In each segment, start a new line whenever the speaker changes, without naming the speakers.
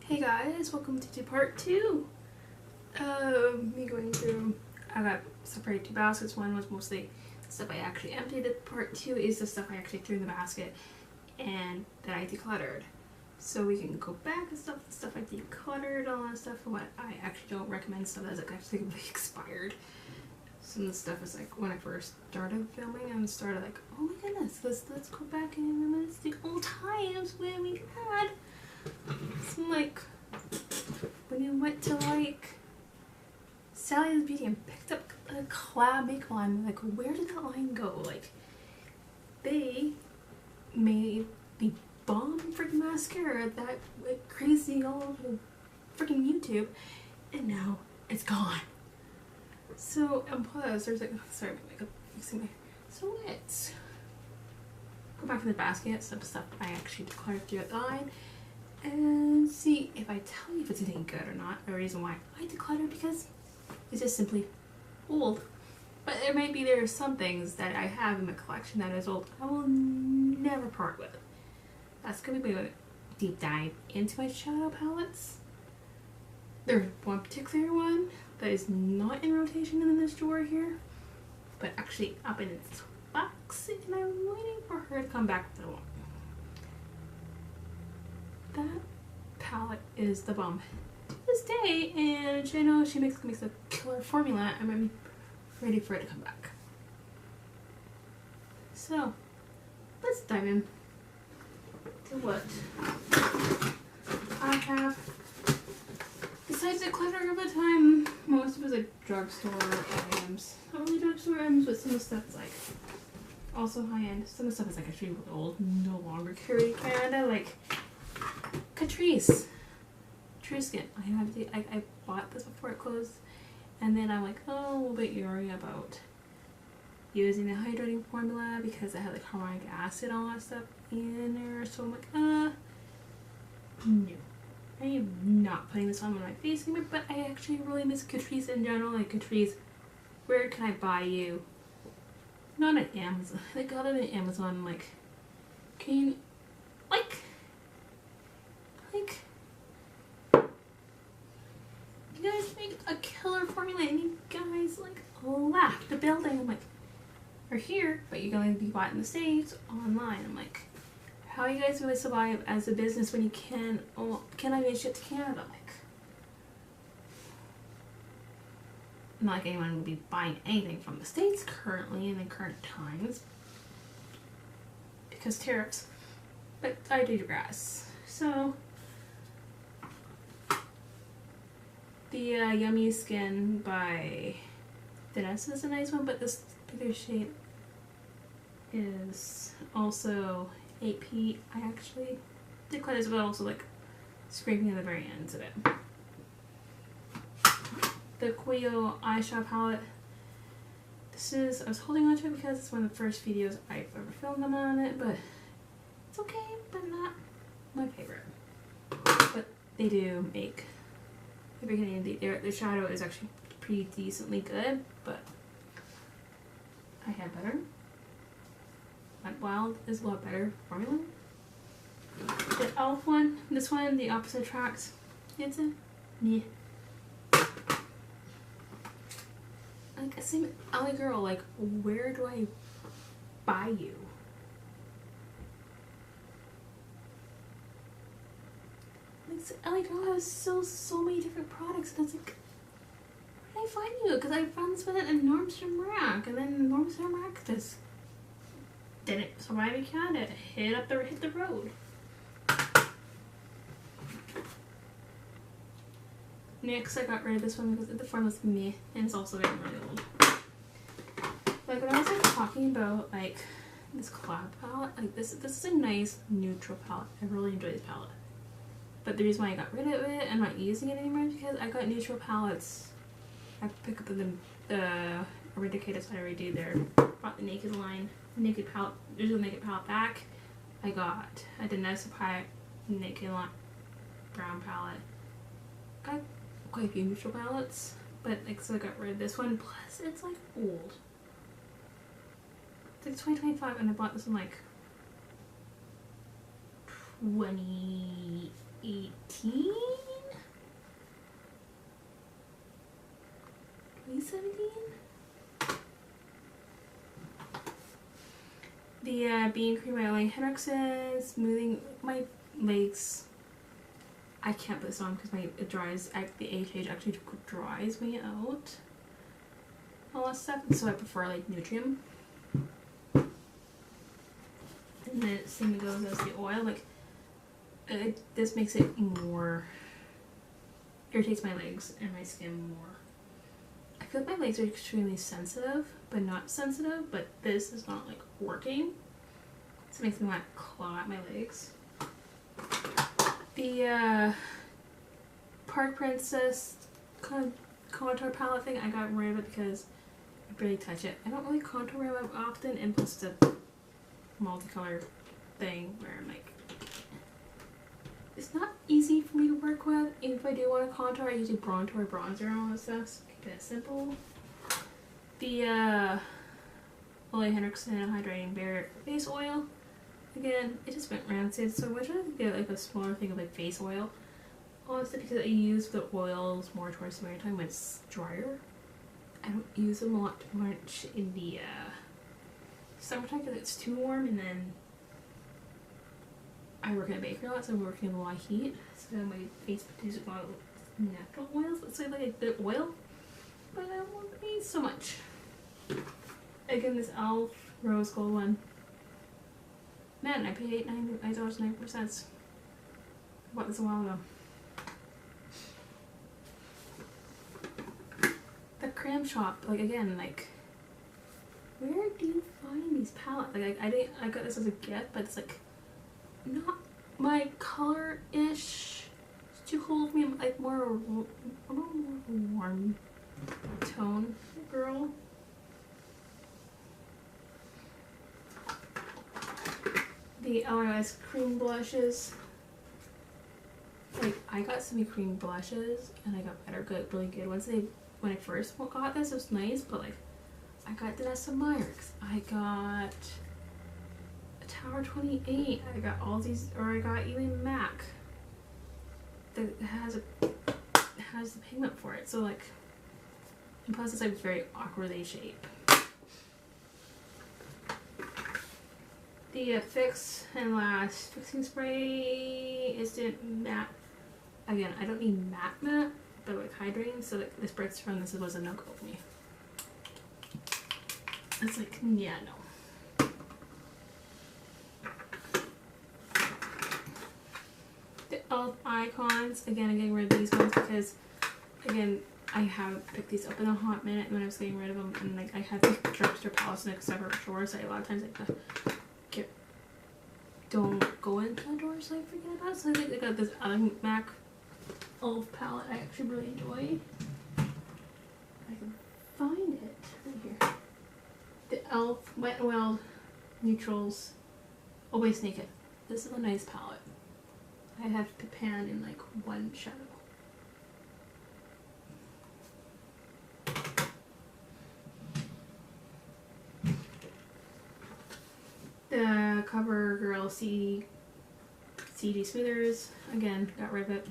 Hey guys, welcome to part 2 me going through. I got separated 2 baskets. One was mostly stuff I actually emptied. Part 2 is the stuff I actually threw in the basket and that I decluttered. So we can go back and stuff I decluttered, all that stuff, and what I actually don't recommend, stuff that's like actually expired. Some of the stuff is like when I first started filming and started like, oh my goodness, let's go back and reminisce the old times when we had some, like when you went to like Sally's Beauty and picked up a collab makeup line. Like, where did that line go? Like, they made the bomb freaking mascara that went crazy all over freaking YouTube, and now it's gone. So, and plus, there's like, sorry, my makeup fixing my. So let's go back to the basket, some stuff I actually declared through the line, and see if I tell you if it's any good or not. The reason why I decluttered, because it's just simply old. But there are some things that I have in my collection that is old I will never part with. That's gonna be a deep dive into my shadow palettes. There's one particular one that is not in rotation in this drawer here, but actually up in its box, and I'm waiting for her to come back with the one. That palette is the bomb to this day, and I know she makes a killer formula, and I'm ready for it to come back. So let's dive in to what I have. Besides the clutter of the time, most of it is like drugstore items. Not really drugstore items, but some of the stuff is like also high end. Some of the stuff is like actually really old, no longer carried in Canada, like Catrice Skin. I bought this before it closed, and then I'm like, oh, a little bit worried about using the hydrating formula because I had like carbonic acid and all that stuff in there. So I'm like, no, I am not putting this on my face anymore. But I actually really miss Catrice in general. Like, Catrice, where can I buy you? Not at Amazon. They got it at Amazon. Like, can you, like you guys make a killer formula, and you guys like left the building. I'm like, we're here, but you're going to be bought in the States online. I'm like, how are you guys going to survive as a business when you cannot even ship to Canada? Like, not like anyone would be buying anything from the States currently in the current times because tariffs. But I digress. So the Yummy Skin by Dennis is a nice one, but this particular shade is also 8P. I actually decluttered as well, also like scraping at the very ends of it. The Cuyo eyeshadow palette. This is, I was holding on to it because it's one of the first videos I've ever filmed on it, but it's okay, but not my favorite. But they do make, the shadow is actually pretty decently good, but I had better. Wet Wild is a lot better formula. The e.l.f. one, this one, the Opposite Tracks, it's a meh. Like, same LA Girl, like, where do I buy you? LA Girl has so many different products, and it's like, where did I find you? Because I found this one at Nordstrom Rack, and then Nordstrom Rack just didn't survive in Canada. Hit the road. Next, I got rid of this one because the form was meh, and it's also getting really old. Like, when I was like talking about like this collab palette, like this is a nice neutral palette. I really enjoy this palette. But the reason why I got rid of it and not using it anymore is because I got neutral palettes. I picked up the Eradicated side I already do there. Bought the Naked line, Naked palette, digital Naked palette back. I got a Denessa Naked line brown palette. Got quite a few neutral palettes, but like, so I got rid of this one. Plus, it's like old. It's like 2025, and I bought this in like 2018. 2017. The Being Cream by Ole Henriksen, smoothing my legs. I can't put this on because it dries. The AHA actually dries me out. All that stuff, and so I prefer like Nutrium. And then same goes as the oil. Like this makes it more, irritates my legs and my skin more. I feel like my legs are extremely sensitive, but not sensitive. But this is not like working, so it makes me want to claw at my legs. The Park Princess contour palette thing, I got rid of it because I barely touch it. I don't really contour very often, and plus the multicolor thing where I'm like, it's not easy for me to work with. And if I do want to contour, I usually bronzer or bronzer and all that stuff, so keep it simple. The Ole Henriksen Hydrating Barrier Face Oil. Again, it just went rancid, so I wish I could get like a smaller thing of like face oil. Honestly, because I use the oils more towards the winter time when it's drier. I don't use them a lot too much in the summertime because it's too warm, and then I work in a bakery a lot, so I'm working in a lot of heat. So my face produces a lot of natural oils. Let's say like a good oil, but I won't need so much. Again, this e.l.f. Rose Gold one. Man, I paid $8.94. I bought this a while ago. The Cram Shop, like again, like where do you find these palettes? Like I got this as a gift, but it's like not my color-ish. It's too cold for me. I'm like more a warm tone girl. The LRS cream blushes. Like I got some cream blushes and I got better, really good ones. When I first got this, it was nice, but like I got Vanessa Myers. I got Tower 28. I got all these, or I got even MAC that has the pigment for it. So like, and plus it's like very awkwardly shaped. The Fix and Last Fixing Spray Instant Matte. Again, I don't need matte, but like hydrating, so like this breaks from this was a no-go for me. It's like, yeah, no. The e.l.f. icons, again, I'm getting rid of these ones because, again, I haven't picked these up in a hot minute when I was getting rid of them, and like I have the drugstore palettes in a separate drawer, so a lot of times like don't go into the drawer, so I forget about it. So I think I got this other MAC e.l.f. palette I actually really enjoy. I can find it right here. The e.l.f. Wet n Wild Neutrals Always Naked. This is a nice palette. I have the pan in like one shadow. The CoverGirl CD Smoothers, again, got rid of it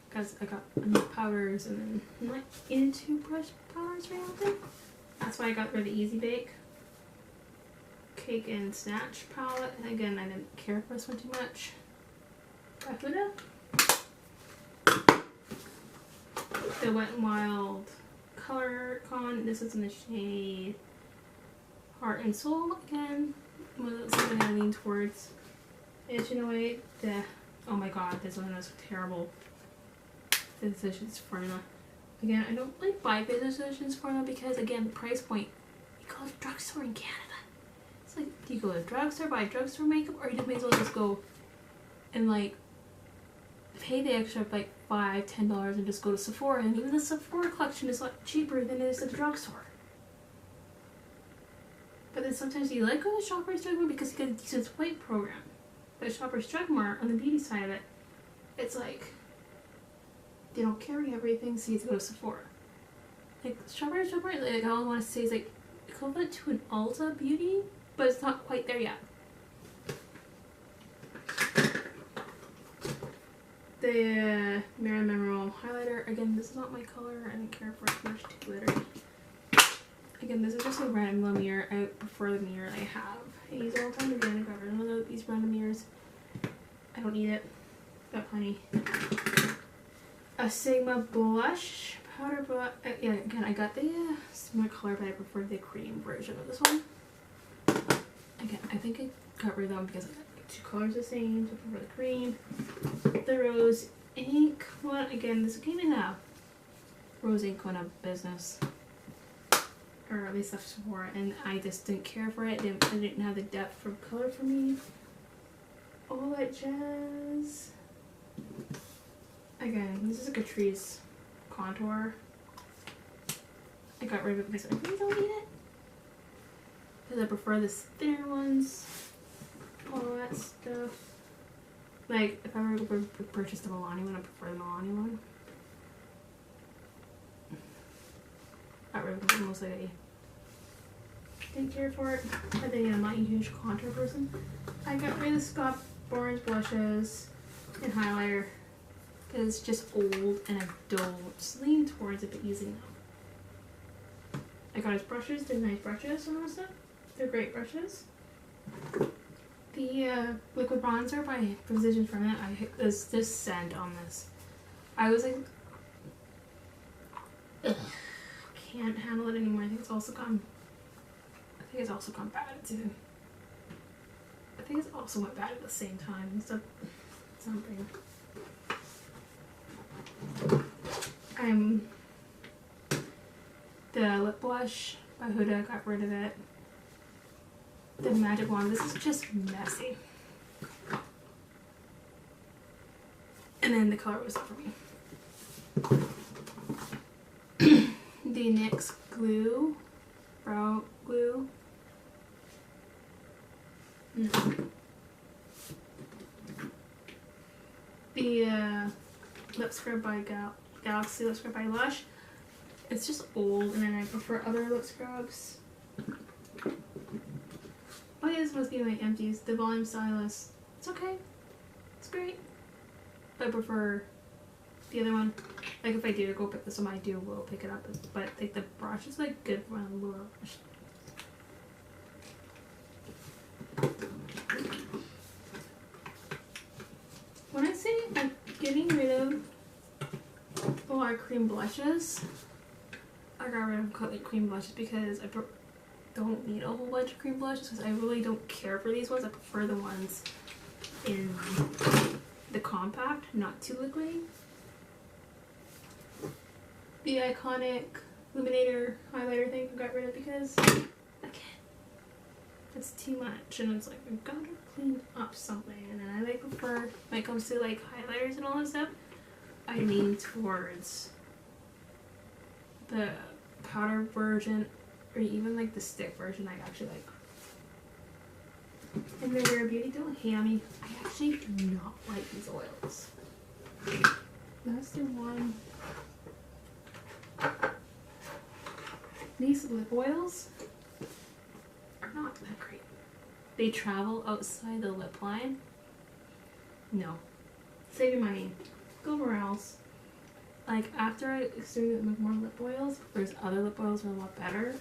because I got enough powders and then I'm not into brush powders very often. That's why I got rid of the Easy Bake Cake and Snatch palette. And again, I didn't care for this one too much. Got Huda. The Wet n Wild Color Con. This is in the shade Heart and Soul. Again, something I lean towards. Edge in a way. Oh my god, this one is terrible. Physicians Formula. Again, I don't like buy Physicians Formula because, again, the price point. You go to the drugstore in Canada. It's like, do you go to the drugstore, buy drugstore makeup, or you may as well just go and like pay the extra like $5, $10 and just go to Sephora. And even the Sephora collection is a lot cheaper than it is at the drugstore. But then sometimes you like go to Shoppers Drug Mart because you get a decent white program. But Shoppers Drug Mart, on the beauty side of it, it's like they don't carry everything, so you have to go to Sephora. Like Shoppers Drug Mart, like all I want to say is like equivalent to an Ulta Beauty, but it's not quite there yet. The the Mirror Mineral highlighter. Again, this is not my color. I don't care for it too much to glitter. Again, this is just a random little mirror. I prefer the mirror I have. I use it all the time again. I got rid of these random mirrors. I don't need it. Got plenty. A Sigma blush powder blush. Yeah, again, I got the similar color, but I prefer the cream version of this one. Again, I think I got rid of them because I got like 2 colors the same. So I prefer the cream. The rose ink one. Again, this came in a rose ink one of business, or at least that's for it, and I just didn't care for it. It didn't have the depth of color for me. All that jazz. Again, this is a Catrice contour. I got rid of it because I really don't need it. Because I prefer the thinner ones. All that stuff. Like, if I were to purchase the Milani one, I prefer the Milani one. Got rid of it mostly. Didn't care for it. But then, yeah, I'm not a huge contour person. I got rid of the Scott Orange blushes and highlighter. Because it's just old and I don't lean towards it, but using them. I got his brushes. They're nice brushes and all that stuff. They're great brushes. The liquid bronzer by Precision Ferment, there's this scent on this. I was like, ugh, can't handle it anymore. I think it's also gone bad too. I think it's also went bad at the same time. It's something. The lip blush by Huda, got rid of it. The Magic Wand, this is just messy. And then the color was not for me. The NYX glue, brow glue. No. The lip scrub by Galaxy lip scrub by Lush. It's just old, and then I prefer other lip scrubs. Oh yeah, this must be my empties. The Volume Stylus. It's okay. It's great. But I prefer the other one. Like if I do go pick this up, I will pick it up. But like the brush is like good for a lower brush. When I say I'm getting rid of a lot of cream blushes, I got rid of cream blushes because I don't need a whole bunch of cream blushes because I really don't care for these ones. I prefer the ones in the compact, not too liquidy. The iconic illuminator highlighter thing I got rid of because, again, it's too much and it's like I've got to clean up something. And then I like prefer, when it comes to like highlighters and all that stuff, I lean towards the powder version or even like the stick version I actually like. And the Rare Beauty, don't hate on me. I actually do not like these oils. That's the one. These lip oils are not that great. They travel outside the lip line. No. Save your money. Go somewhere else. Like after I experiment with more lip oils, there's other lip oils that are a lot better.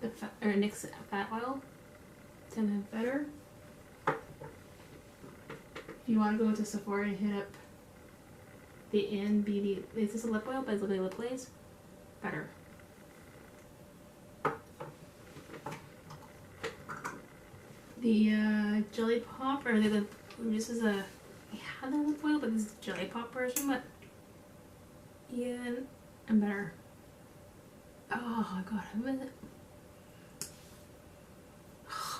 The NYX fat oil, 10 times better. If you want to go to Sephora and hit up the Beauty, it's just a lip oil, but it's like a lip glaze, better. The Jelly Pop, or this is a, I had the lip oil, but this is the Jelly Pop version, but yeah, and better. Oh my god, I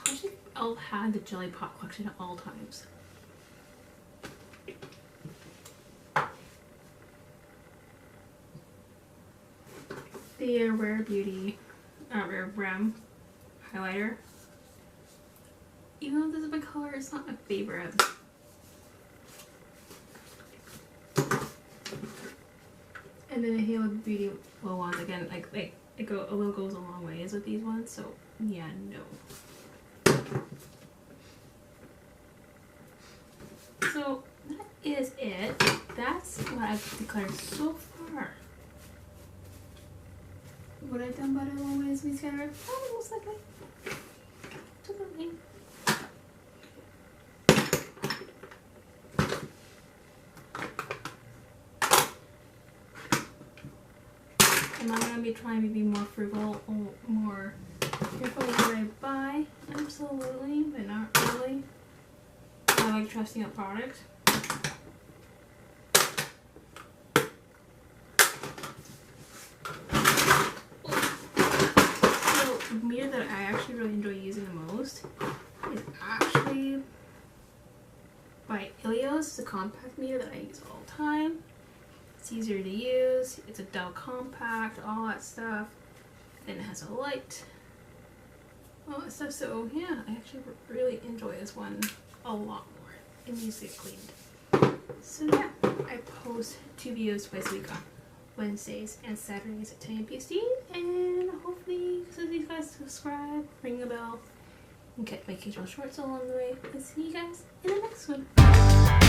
wish I'll had the Jelly Pop collection at all times. The Rare Beauty, Rare Rem highlighter. Even though this is my color, it's not my favorite. And then the Halo Beauty Glow ones again, like it goes a long ways with these ones. So yeah, no. I've declared so far. Would I have done better along with me together? Probably most likely. Definitely. Am I going to be trying to be more frugal or more careful with what I buy? Absolutely, but not really. I like trusting a product. So the meter that I actually really enjoy using the most is actually by Ilios. It's a compact meter that I use all the time. It's easier to use, it's a Dell compact, all that stuff. Then it has a light, all that stuff. So yeah, I actually really enjoy this one a lot more. It needs to get cleaned. So yeah, I post 2 videos twice a week on Wednesdays and Saturdays at 10 a.m. PST. And hopefully, so these guys subscribe, ring the bell, and get my occasional shorts along the way. And see you guys in the next one.